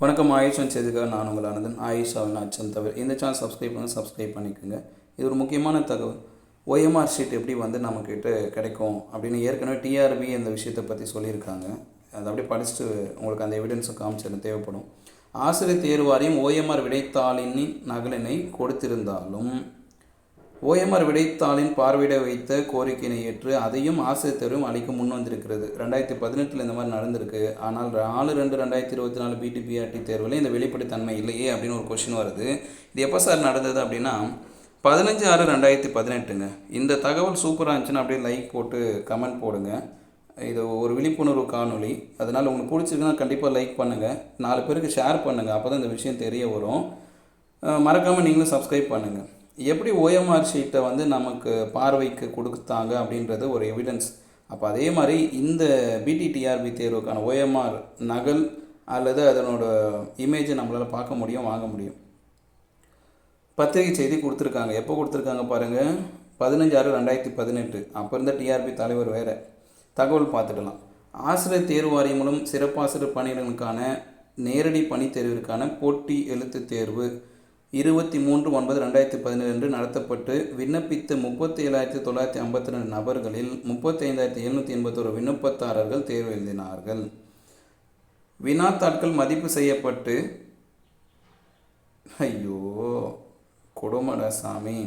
வணக்கம் ஆயுஷன் செய்திக்காக நான் உங்கள் ஆனந்தன். ஆயுஷாவின் அச்சம் தவிர இந்த சேனல் சப்ஸ்கிரைப் பண்ணிக்கோங்க. இது ஒரு முக்கியமான தகவல். ஓஎம்ஆர் ஷீட் எப்படி நம்மக்கிட்ட கிடைக்கும் அப்படின்னு ஏற்கனவே டிஆர்பி இந்த விஷயத்தை பற்றி சொல்லியிருக்காங்க. அதை அப்படியே படிச்சுட்டு உங்களுக்கு அந்த எவிடன்ஸும் காமிச்சு தேவைப்படும். ஆசிரியர் தேர்வு வாரியம் ஓஎம்ஆர் விடைத்தாளின் நகலினை கொடுத்திருந்தாலும் ஓஎம்ஆர் விடைத்தாளின் பார்வையிட வைத்த கோரிக்கையினை ஏற்று அதையும் ஆசிரியர் தேர்வும் அளிக்க முன் வந்திருக்கிறது. 2018 இந்த மாதிரி நடந்திருக்கு. ஆனால் 4/2/2024 பிடிபிஆர்டி தேர்வில் இந்த வெளிப்படைத்தன்மை இல்லையே அப்படின்னு ஒரு கொஷின் வருது. இது எப்போ சார் நடந்தது அப்படின்னா 15/6/2018ங்க. இந்த தகவல் சூப்பராக இருந்துச்சுன்னா அப்படியே லைக் போட்டு கமெண்ட் போடுங்க. இது ஒரு விழிப்புணர்வு காணொலி. அதனால் உங்களுக்கு பிடிச்சிருக்குன்னா கண்டிப்பாக லைக் பண்ணுங்கள், 4 பேருக்கு ஷேர் பண்ணுங்கள். அப்போ தான் இந்த விஷயம் தெரிய வரும். மறக்காமல் நீங்களும் சப்ஸ்கிரைப் பண்ணுங்கள். எப்படி ஓஎம்ஆர் ஷீட்டை நமக்கு பார்வைக்கு கொடுத்தாங்க அப்படின்றது ஒரு எவிடன்ஸ். அப்போ அதே மாதிரி இந்த பிடிடிஆர்பி தேர்வுக்கான ஓஎம்ஆர் நகல் அல்லது அதனோட இமேஜை நம்மளால் பார்க்க முடியும், வாங்க முடியும். பத்திரிகை செய்தி கொடுத்துருக்காங்க. எப்போ கொடுத்துருக்காங்க பாருங்கள், 15/6/2018. அப்போ இருந்த டிஆர்பி தலைவர் வேறு. தகவல் பார்த்துக்கலாம். ஆசிரியர் தேர்வு வாரியம் மூலம் சிறப்பாசிரியர் பணியிடங்களுக்கான நேரடி பணி தேர்விற்கான போட்டி எழுத்து தேர்வு 23/9/2017 நடத்தப்பட்டு விண்ணப்பித்த 37,952 நபர்களில் 35,781 விண்ணப்பதாரர்கள் தேர்வு எழுதினார்கள். வினாத்தாட்கள் மதிப்பு செய்யப்பட்டு கொடுமடா சாமி,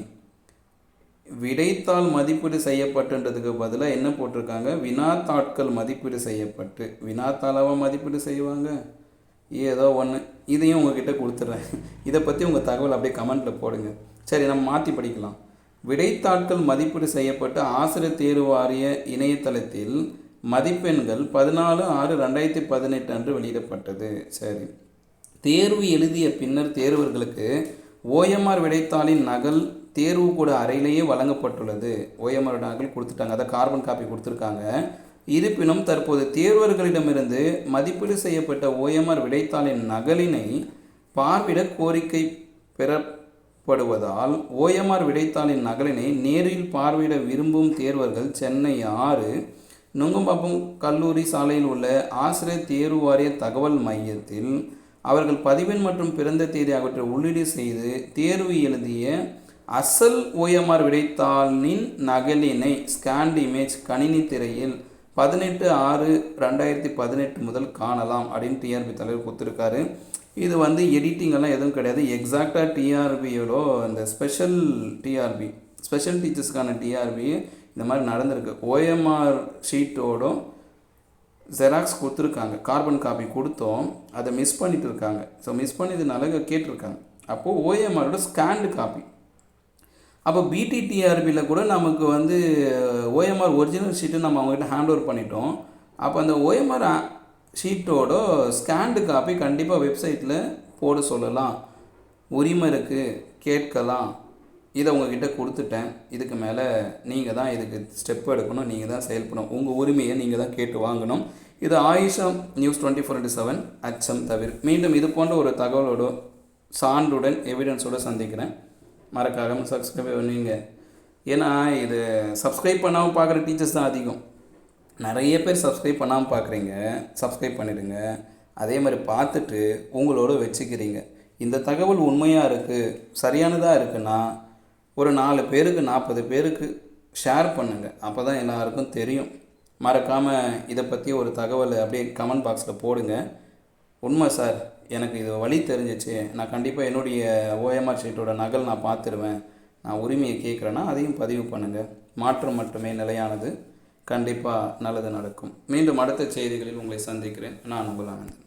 விடைத்தாள் மதிப்பீடு செய்யப்பட்டுன்றதுக்கு பதிலாக என்ன போட்டிருக்காங்க, வினாத்தாட்கள் மதிப்பீடு செய்யப்பட்டு. வினாத்தாளாக மதிப்பீடு செய்வாங்க, ஏதோ ஒன்று. இதையும் உங்ககிட்ட கொடுத்துட்றேன். இதை பற்றி உங்கள் தகவல் அப்படியே கமெண்ட்டில் போடுங்க. சரி, நம்ம மாற்றி படிக்கலாம். விடைத்தாட்கள் மதிப்பீடு செய்யப்பட்டு ஆசிரியர் தேர்வு வாரிய இணையதளத்தில் மதிப்பெண்கள் 14/6/2018 அன்று வெளியிடப்பட்டது. சரி, தேர்வு எழுதிய பின்னர் தேர்வர்களுக்கு ஓஎம்ஆர் விடைத்தாளின் நகல் தேர்வு கூட அறையிலேயே வழங்கப்பட்டுள்ளது. ஓஎம்ஆர் நகல் கொடுத்துட்டாங்க, அதை கார்பன் காப்பி கொடுத்துருக்காங்க. இருப்பினும் தற்போது தேர்வர்களிடமிருந்து மதிப்பீடு செய்யப்பட்ட ஓஎம்ஆர் விடைத்தாளின் நகலினை பார்வையிட கோரிக்கை பெறப்படுவதால் ஓஎம்ஆர் விடைத்தாளின் நகலினை நேரில் பார்வையிட விரும்பும் தேர்வர்கள் சென்னை 6 நுங்கம்பாக்கம் கல்லூரி சாலையில் உள்ள ஆசிரியர் தேர்வு வாரிய தகவல் மையத்தில் அவர்கள் பதிவெண் மற்றும் பிறந்த தேதி ஆகியவற்றை உள்ளீடு செய்து தேர்வு எழுதிய அசல் ஓஎம்ஆர் விடைத்தாளின் நகலினை ஸ்கேன்டு இமேஜ் கணினி திரையில் 18/6/2018 முதல் காணலாம் அப்படின்னு டிஆர்பி தலைவர் கொடுத்துருக்காரு. இது எடிட்டிங்கெல்லாம் எதுவும் கிடையாது. எக்ஸாக்டாக டிஆர்பியோட அந்த ஸ்பெஷல் டீச்சர்ஸ்க்கான டிஆர்பி இந்த மாதிரி நடந்திருக்கு. ஓஎம்ஆர் ஷீட்டோட ஜெராக்ஸ் கொடுத்துருக்காங்க, கார்பன் காப்பி கொடுத்தோம், அதை மிஸ் பண்ணிட்டு இருக்காங்க. ஸோ மிஸ் பண்ணியதுனால கேட்டிருக்காங்க. அப்போது ஓஎம்ஆரோட ஸ்கேன்டு காப்பி. அப்போ பிடிடிஆர்பியில் கூட நமக்கு ஓஎம்ஆர் ஒரிஜினல் ஷீட்டு நம்ம அவங்ககிட்ட ஹேண்ட் ஓவர் பண்ணிட்டோம். அப்போ அந்த ஓஎம்ஆர் ஷீட்டோட ஸ்கேன்டு காப்பி கண்டிப்பாக வெப்சைட்டில் போட சொல்லலாம், உரிமை இருக்குது, கேட்கலாம். இதை உங்ககிட்ட கொடுத்துட்டேன். இதுக்கு மேலே நீங்கள் தான் இதுக்கு ஸ்டெப் எடுக்கணும், நீங்கள் தான் செயல்படணும். உங்கள் உரிமையை நீங்கள் தான் கேட்டு வாங்கணும். இது ஆயுஷா நியூஸ் 24/7 அச்சம் தவிர. மீண்டும் இது போன்ற ஒரு தகவலோட சான்றுடன் எவிடன்ஸோடு சந்திக்கிறேன். மறக்காமல் சப்ஸ்கிரைப் பண்ணுவீங்க. ஏன்னா இது சப்ஸ்கிரைப் பண்ணாமல் பார்க்குற டீச்சர்ஸ் தான் அதிகம். நிறைய பேர் சப்ஸ்கிரைப் பண்ணாமல் பார்க்குறீங்க. சப்ஸ்கிரைப் பண்ணிடுங்க. அதே மாதிரி பார்த்துட்டு உங்களோட வச்சுக்கிறீங்க. இந்த தகவல் உண்மையாக இருக்குது, சரியானதாக இருக்குன்னா ஒரு 4 பேருக்கு 40 பேருக்கு ஷேர் பண்ணுங்கள். அப்போ தான் எல்லாருக்கும் தெரியும். மறக்காமல் இதை பற்றி ஒரு தகவலை அப்படியே கமெண்ட் பாக்ஸில் போடுங்க. உண்மை சார், எனக்கு இது வழி தெரிஞ்சிச்சு, நான் கண்டிப்பாக என்னுடைய ஓஎம்ஆர் ஷீட்டோட நகல் நான் பார்த்துருவேன், நான் உரிமையை கேட்குறேன்னா அதையும் பதிவு பண்ணுங்கள். மாற்றம் மட்டுமே நிலையானது. கண்டிப்பாக நல்லது நடக்கும். மீண்டும் அடுத்த செய்திகளில் உங்களை சந்திக்கிறேன். நான் உங்கள் ஆனந்தன்.